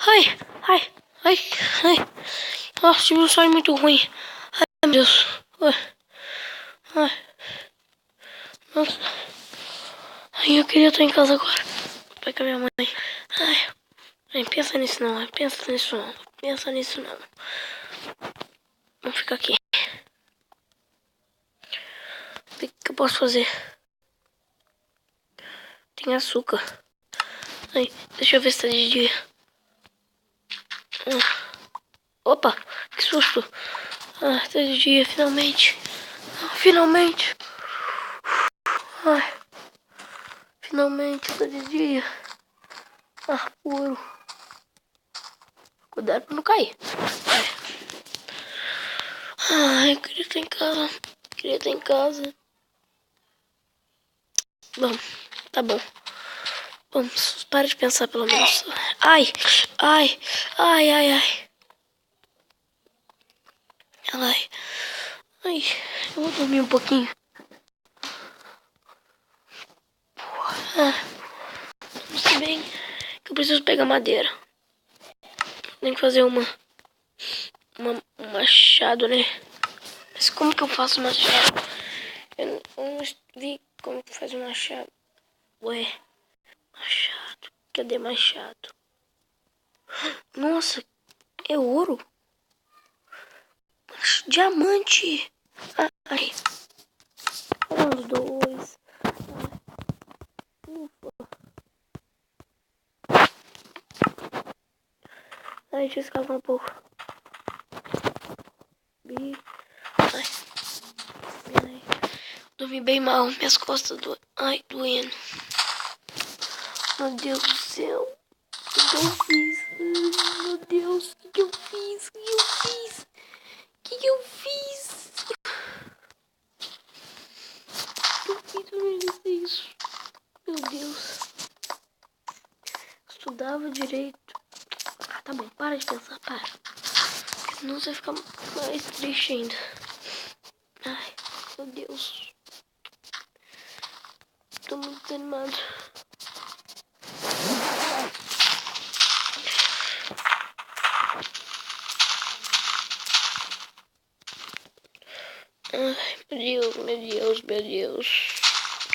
Ai, ai, ai, ai. Nossa, tive um sonho muito ruim. Ai, meu Deus. Ai, nossa. Ai, eu queria estar em casa agora. Vai com a minha mãe. Ai, pensa nisso não. Pensa nisso não. Pensa nisso não. Vamos ficar aqui. O que eu posso fazer? Tem açúcar. Ai, deixa eu ver se tá de dia. Opa, que susto. Ah, tá de dia, finalmente. Finalmente. Ai, finalmente tá de dia. Ar puro. Cuidado pra não cair. Ai, eu queria estar em casa. Queria estar em casa. Bom, tá bom. Vamos, para de pensar pelo menos. Ai, ai, ai, ai, ai. Ai, ai, eu vou dormir um pouquinho. Se bem que eu preciso pegar madeira. Tem que fazer um machado, né? Mas como que eu faço machado? Eu não vi como que faz um machado. Ué, machado. Cadê machado? Nossa, é ouro? Diamante. Ai. Os dois. Ufa. Ai, deixa eu escavar um pouco. Ai. Ai. Dormi bem mal. Minhas costas doendo. Meu Deus do céu. O que eu fiz? Meu Deus, o que eu fiz? O que eu fiz? O que eu fiz? Eu fiz pra merecer isso. Meu Deus. Estudava direito. Ah, tá bom, para de pensar, para. Porque senão você vai ficar mais triste ainda. Ai, meu Deus. Tô muito desanimado. Ai, meu Deus, meu Deus, meu Deus.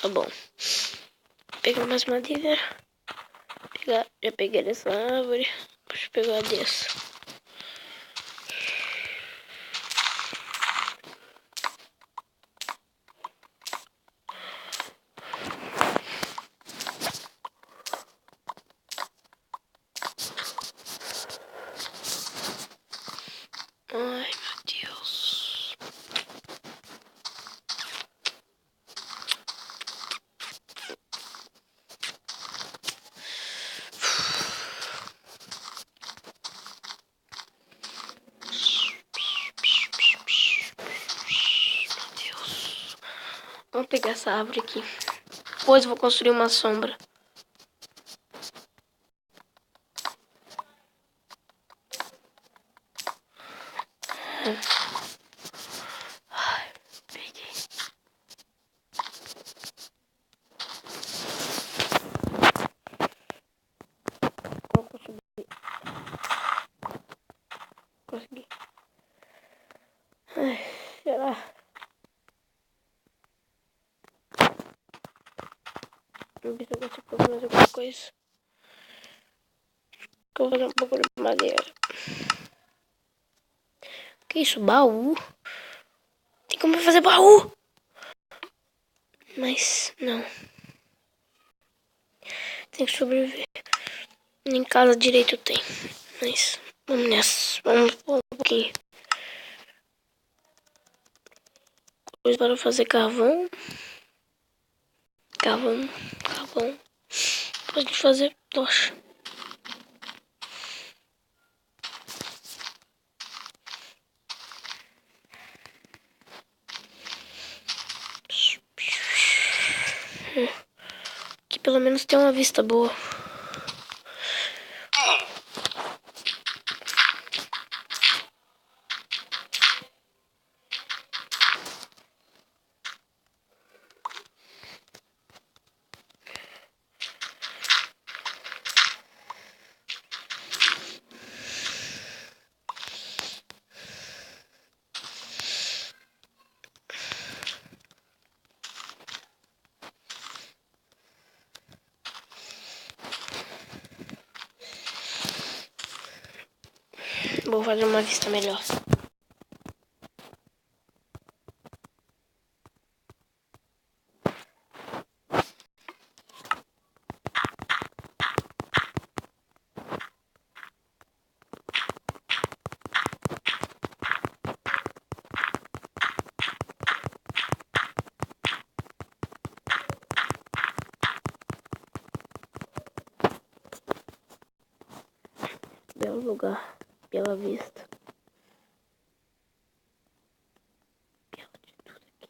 Tá bom. Pegar mais madeira. Já peguei dessa árvore. Deixa eu pegar dessa. Ai, meu Deus. Vamos pegar essa árvore aqui. Depois eu vou construir uma sombra. Ai, peguei. Vou conseguir. Consegui. Ai, será? Vamos ver se eu consigo fazer mais alguma coisa. Eu vou fazer um pouco de madeira. Que isso? Baú? Tem como fazer baú? Mas não. Tem que sobreviver. Em casa direito tem. Mas vamos nessa. Vamos pôr um pouquinho. Coisa para fazer carvão. Carvão. Pode fazer tocha. Aqui pelo menos tem uma vista boa. Vou fazer uma vista melhor. Belo lugar, bela vista. Bela de tudo aqui.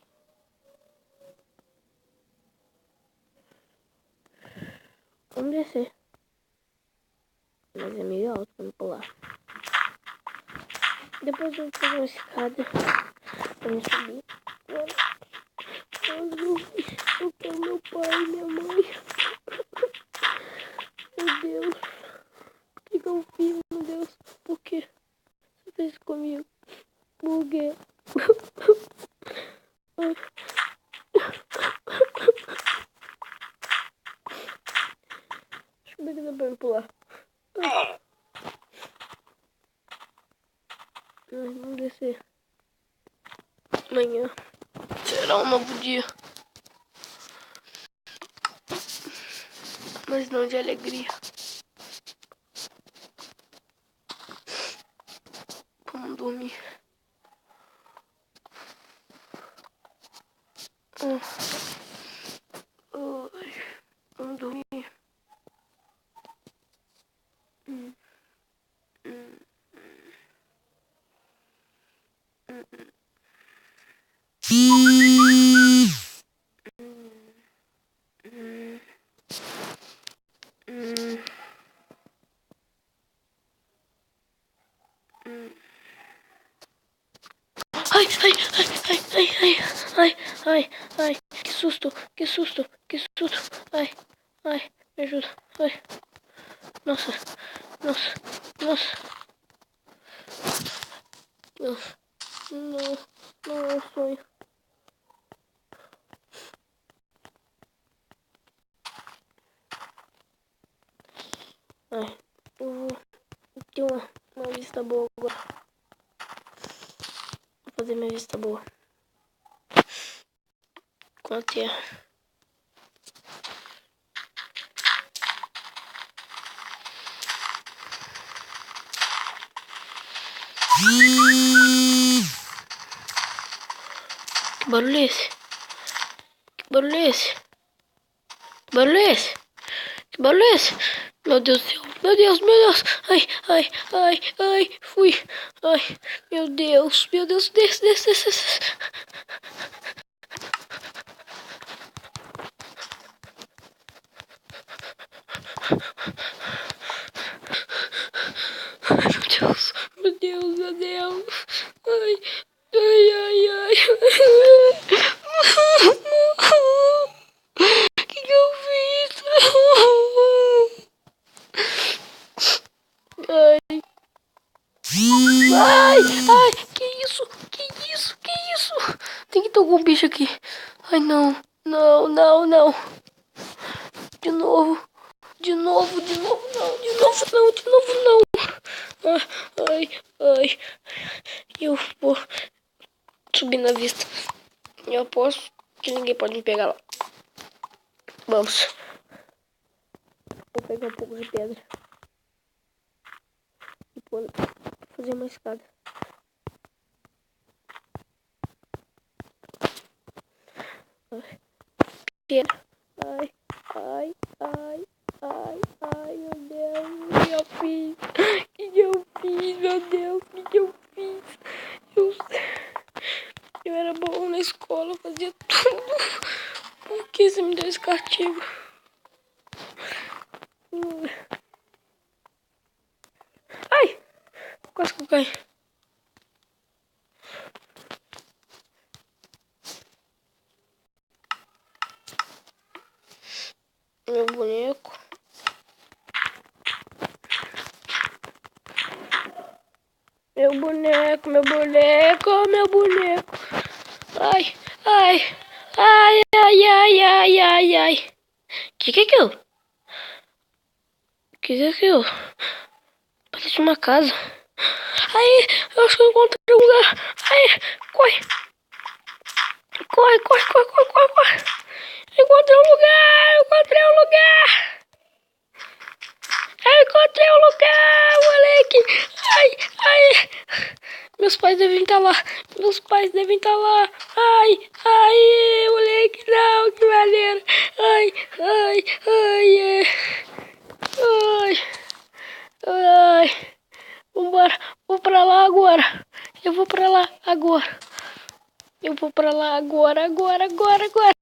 Vamos descer. Mas é meio alto, vamos pular. Depois eu vou fazer uma escada pra me subir. Eu quero meu pai e minha mãe. Meu Deus. O que eu fiz, meu Deus? Por que você fez isso comigo? Por quê? Deixa eu ver que dá pra me pular. Ai, vamos descer. Amanhã será um novo dia. Mas não de alegria. Vamos dormir. Vamos dormir. Ai, ai, ai, ai, ai, ai, ai, ai, que susto, que susto, que susto, ai, ai, me ajuda, ai, nossa, nossa, nossa, nossa, não, não é um sonho. Ai, eu vou ter uma vista boa agora. Vou fazer minha vista boa. Com a terra. Que barulho é esse? Que barulho é esse? Que barulho é esse? Que barulho é esse? Meu Deus do céu. Meu Deus, meu Deus. Ai, ai, ai, ai. Fui. Ai, meu Deus. Meu Deus, desce, desce, desce, desce. Ai, meu Deus. Meu Deus, meu Deus. Ai, ai, ai, ai. O que eu fiz? Ai. Ai, ai, que isso? Que isso? Que isso? Tem que ter algum bicho aqui. Ai, não. Não, não, não. De novo. De novo, de novo, não. De novo, não. De novo, não. Ai, ai. Eu vou subir na vista. Eu aposto que ninguém pode me pegar lá. Vamos. Vou pegar um pouco de pedra. E fazer uma escada. Ai, pedra. Ai, ai, ai, ai, ai, meu Deus. O que eu fiz? O que eu fiz, meu Deus? O que eu fiz? Eu era bom na escola, fazia tudo. Por que você me deu esse castigo? Ai! Quase que eu caí. Meu boneco. Meu boneco, meu boneco, meu boneco. Ai, ai, ai, ai, ai, ai, ai, ai. Que é aquilo? Que é aquilo? Parece uma casa. Aí, eu acho que eu encontrei um lugar. Aí, corre. Corre, corre, corre, corre, corre, corre. Encontrei um lugar, encontrei um lugar. Eu encontrei um lugar, moleque. Ai, ai. Meus pais devem estar lá. Meus pais devem estar lá. Ai, ai, moleque, não, que maneiro. Ai, ai, ai, ai, ai. Vambora, vou pra lá agora. Eu vou pra lá agora. Eu vou pra lá agora, agora, agora, agora.